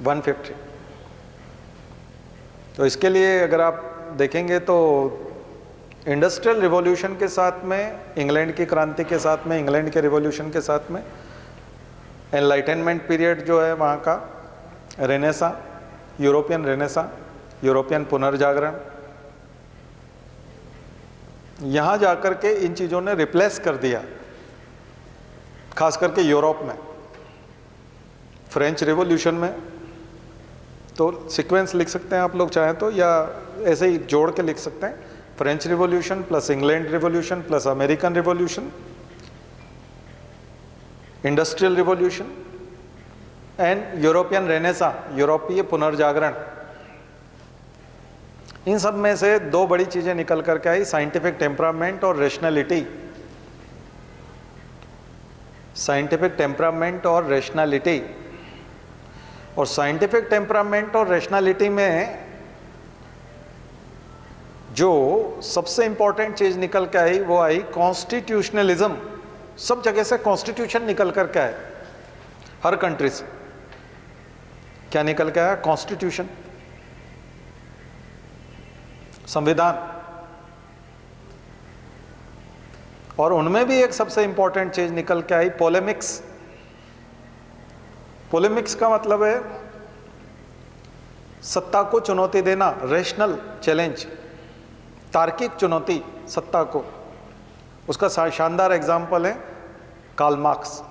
150। तो इसके लिए अगर आप देखेंगे तो इंडस्ट्रियल रिवॉल्यूशन के साथ में, इंग्लैंड की क्रांति के साथ में, इंग्लैंड के रिवॉल्यूशन के साथ में एनलाइटनमेंट पीरियड जो है वहाँ का, रेनेसा, यूरोपियन रेनेसा, यूरोपियन पुनर्जागरण, यहाँ जाकर के इन चीज़ों ने रिप्लेस कर दिया, खास करके यूरोप में। फ्रेंच रिवॉल्यूशन में तो सीक्वेंस लिख सकते हैं आप लोग चाहें तो, या ऐसे ही जोड़ के लिख सकते हैं, French revolution plus England revolution plus American revolution, industrial revolution and European Renaissance, यूरोपीय पुनर्जागरण। इन सब में से दो बड़ी चीजें निकल करके आई, साइंटिफिक टेम्परामेंट और रेशनैलिटी। साइंटिफिक टेम्परामेंट और रेशनैलिटी। और साइंटिफिक टेम्परामेंट और रेशनैलिटी में जो सबसे इंपॉर्टेंट चीज निकल के आई वो आई कॉन्स्टिट्यूशनलिज्म। सब जगह से कॉन्स्टिट्यूशन निकल करके आए, हर कंट्री से। क्या निकल के आया? कॉन्स्टिट्यूशन, संविधान। और उनमें भी एक सबसे इंपॉर्टेंट चीज निकल के आई, पोलेमिक्स। पोलेमिक्स का मतलब है सत्ता को चुनौती देना, रेशनल चैलेंज, तार्किक चुनौती सत्ता को। उसका शानदार एग्जाम्पल है कार्ल मार्क्स,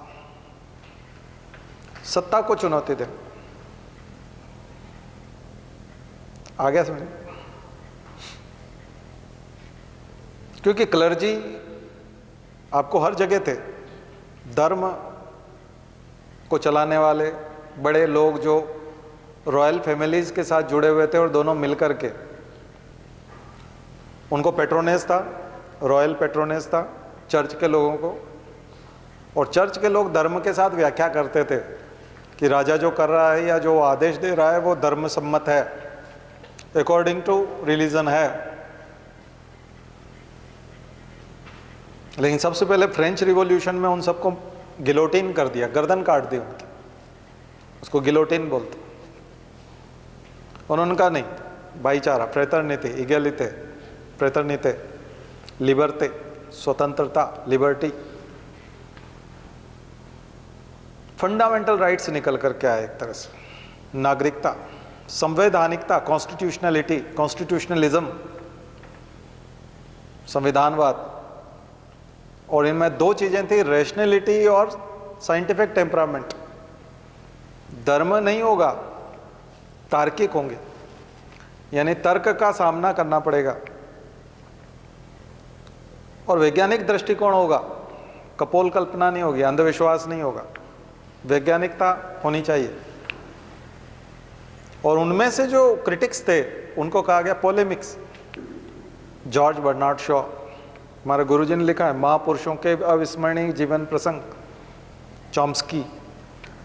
सत्ता को चुनौती देना। आ गया समझ? क्योंकि क्लर्जी आपको हर जगह थे, धर्म को चलाने वाले बड़े लोग जो रॉयल फैमिलीज के साथ जुड़े हुए थे और दोनों मिलकर के, उनको पेट्रोनेज था, रॉयल पेट्रोनेज था चर्च के लोगों को। और चर्च के लोग धर्म के साथ व्याख्या करते थे कि राजा जो कर रहा है या जो आदेश दे रहा है वो धर्म सम्मत है, अकॉर्डिंग टू रिलीजन है। लेकिन सबसे पहले फ्रेंच रिवॉल्यूशन में उन सबको गिलोटिन कर दिया, गर्दन काट दी उनकी, उसको गिलोटिन बोलते। उन्होंने कहा नहीं, भाईचारा, फ्रेटर्निटी, इगैलिटी, फ्रेटर्निटी, लिबर्टी, स्वतंत्रता, लिबर्टी, फंडामेंटल राइट्स निकल करके आए एक तरह से, नागरिकता, संवैधानिकता, कॉन्स्टिट्यूशनलिटी, कॉन्स्टिट्यूशनलिज्म, संविधानवाद। और इनमें दो चीजें थी, रेशनैलिटी और साइंटिफिक टेम्परामेंट। धर्म नहीं होगा, तार्किक होंगे, यानी तर्क का सामना करना पड़ेगा। और वैज्ञानिक दृष्टिकोण होगा, कपोल कल्पना नहीं होगी, अंधविश्वास नहीं होगा, वैज्ञानिकता होनी चाहिए। और उनमें से जो क्रिटिक्स थे उनको कहा गया पोलेमिक्स। जॉर्ज बर्नार्ड शॉ, हमारे गुरुजी ने लिखा है महापुरुषों के अविस्मरणीय जीवन प्रसंग। चॉम्स्की,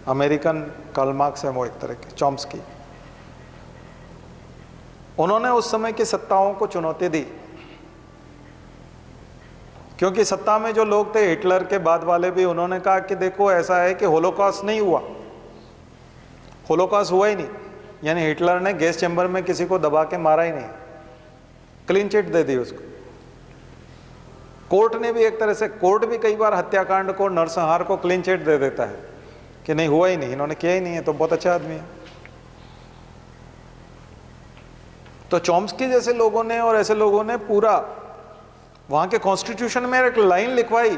अमेरिकन कार्ल मार्क्स है वो एक तरह के, चॉम्स्की। उन्होंने उस समय की सत्ताओं को चुनौती दी, क्योंकि सत्ता में जो लोग थे, हिटलर के बाद वाले भी, उन्होंने कहा कि देखो ऐसा है कि होलोकॉस्ट नहीं हुआ, होलोकॉस्ट हुआ ही नहीं, यानी हिटलर ने गैस चैम्बर में किसी को दबा के मारा ही नहीं, क्लीन चिट दे दी उसको। कोर्ट ने भी एक तरह से, कोर्ट भी कई बार हत्याकांड को, नरसंहार को क्लीन चिट दे देता है कि नहीं हुआ ही नहीं, इन्होंने किया ही नहीं है, तो बहुत अच्छा आदमी है। तो चॉम्स्की जैसे लोगों ने और ऐसे लोगों ने पूरा वहां के कॉन्स्टिट्यूशन में एक लाइन लिखवाई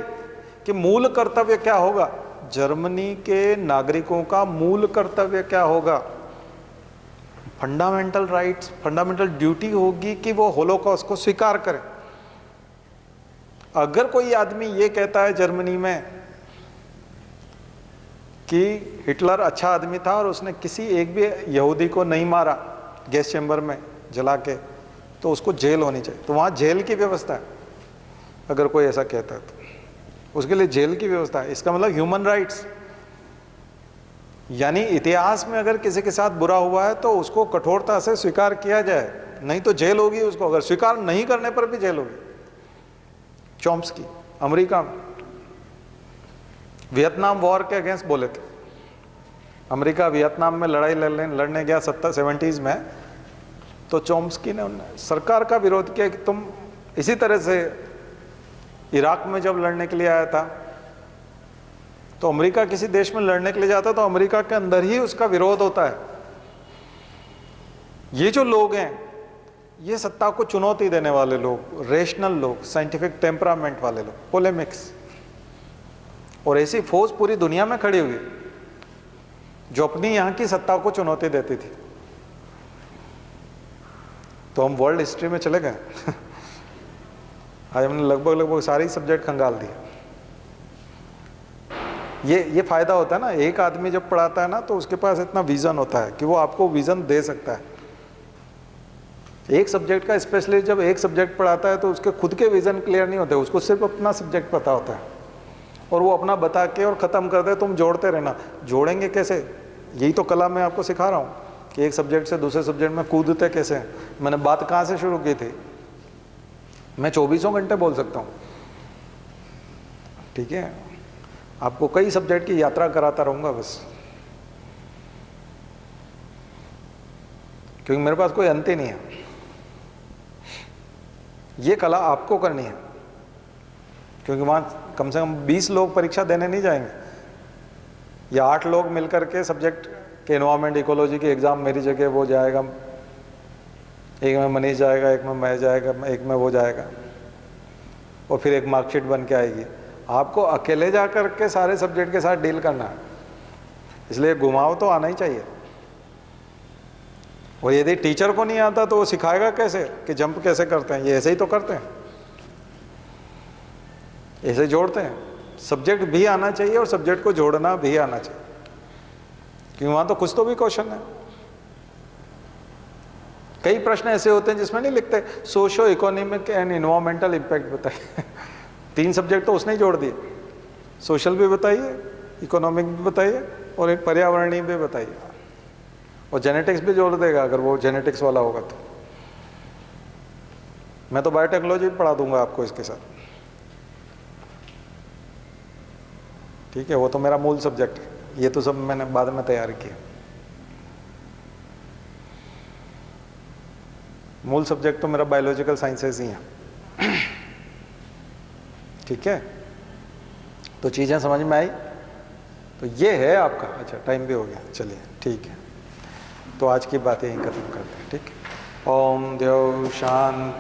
कि मूल कर्तव्य क्या होगा, जर्मनी के नागरिकों का मूल कर्तव्य क्या होगा। फंडामेंटल राइट्स, फंडामेंटल ड्यूटी होगी कि वो होलोकॉस्ट को स्वीकार करें। अगर कोई आदमी ये कहता है जर्मनी में कि हिटलर अच्छा आदमी था और उसने किसी एक भी यहूदी को नहीं मारा गैस चैम्बर में जला के, तो उसको जेल होनी चाहिए। तो वहाँ जेल की व्यवस्था है, अगर कोई ऐसा कहता है तो उसके लिए जेल की व्यवस्था है। इसका मतलब ह्यूमन राइट्स, यानी इतिहास में अगर किसी के साथ बुरा हुआ है तो उसको कठोरता से स्वीकार किया जाए, नहीं तो जेल होगी उसको, अगर स्वीकार नहीं करने पर भी जेल होगी। चॉम्स्की अमेरिका में वियतनाम वॉर के अगेंस्ट बोले थे, अमेरिका वियतनाम में लड़ाई लड़ने गया 70s में, तो चोम्स्की ने सरकार का विरोध किया कि तुम इसी तरह से इराक में जब लड़ने के लिए आया था, तो अमेरिका किसी देश में लड़ने के लिए जाता तो अमेरिका के अंदर ही उसका विरोध होता है। ये जो लोग हैं ये सत्ता को चुनौती देने वाले लोग, रेशनल लोग, साइंटिफिक टेम्परामेंट वाले लोग, पोलेमिक्स, और ऐसी फौज पूरी दुनिया में खड़ी हुई जो अपनी यहाँ की सत्ता को चुनौती देती थी। तो हम वर्ल्ड हिस्ट्री में चले गए। आज हमने लगभग सारी सब्जेक्ट खंगाल दिए। ये फायदा होता है ना, एक आदमी जब पढ़ाता है ना तो उसके पास इतना विजन होता है कि वो आपको विजन दे सकता है। एक सब्जेक्ट का स्पेशलिस्ट जब एक सब्जेक्ट पढ़ाता है तो उसके खुद के विजन क्लियर नहीं होते, उसको सिर्फ अपना सब्जेक्ट पता होता है और वो अपना बता के और ख़त्म कर दे। तुम जोड़ते रहना। जोड़ेंगे कैसे? यही तो कला मैं आपको सिखा रहा हूँ कि एक सब्जेक्ट से दूसरे सब्जेक्ट में कूदते कैसे हैं। मैंने बात कहाँ से शुरू की थी? मैं 24 घंटे बोल सकता हूँ, ठीक है? आपको कई सब्जेक्ट की यात्रा कराता रहूँगा बस, क्योंकि मेरे पास कोई अंत ही नहीं है। ये कला आपको करनी है, क्योंकि वहाँ कम से कम 20 लोग परीक्षा देने नहीं जाएंगे, या 8 लोग मिलकर के सब्जेक्ट के एनवायरमेंट इकोलॉजी की एग्ज़ाम मेरी जगह वो जाएगा, एक में मनीष जाएगा, एक में मैं जाएगा, एक में वो जाएगा, और फिर एक मार्कशीट बन के आएगी। आपको अकेले जा कर के सारे सब्जेक्ट के साथ डील करना है, इसलिए घुमाव तो आना ही चाहिए। और यदि टीचर को नहीं आता तो वो सिखाएगा कैसे कि जंप कैसे करते हैं? ये ऐसे ही तो करते हैं, ऐसे जोड़ते हैं। सब्जेक्ट भी आना चाहिए और सब्जेक्ट को जोड़ना भी आना चाहिए, क्योंकि वहाँ तो कुछ तो भी क्वेश्चन है। कई प्रश्न ऐसे होते हैं जिसमें नहीं लिखते socio economic and environmental impact बताइए। 3 सब्जेक्ट तो उसने ही जोड़ दिए, सोशल भी बताइए, इकोनॉमिक भी बताइए और एक पर्यावरणीय भी बताइए, और जेनेटिक्स भी जोड़ देगा अगर वो जेनेटिक्स वाला होगा तो। मैं तो बायोटेक्नोलॉजी भी पढ़ा दूंगा आपको इसके साथ, ठीक है? वो तो मेरा मूल सब्जेक्ट है, ये तो सब मैंने बाद में तैयार किया। मूल सब्जेक्ट तो मेरा बायोलॉजिकल साइंसेस ही है, ठीक है? तो चीज़ें समझ में आई? तो ये है आपका। अच्छा, टाइम भी हो गया, चलिए ठीक है। तो आज की बातें यहीं खत्म करते हैं, ठीक है? ओम देव शांति।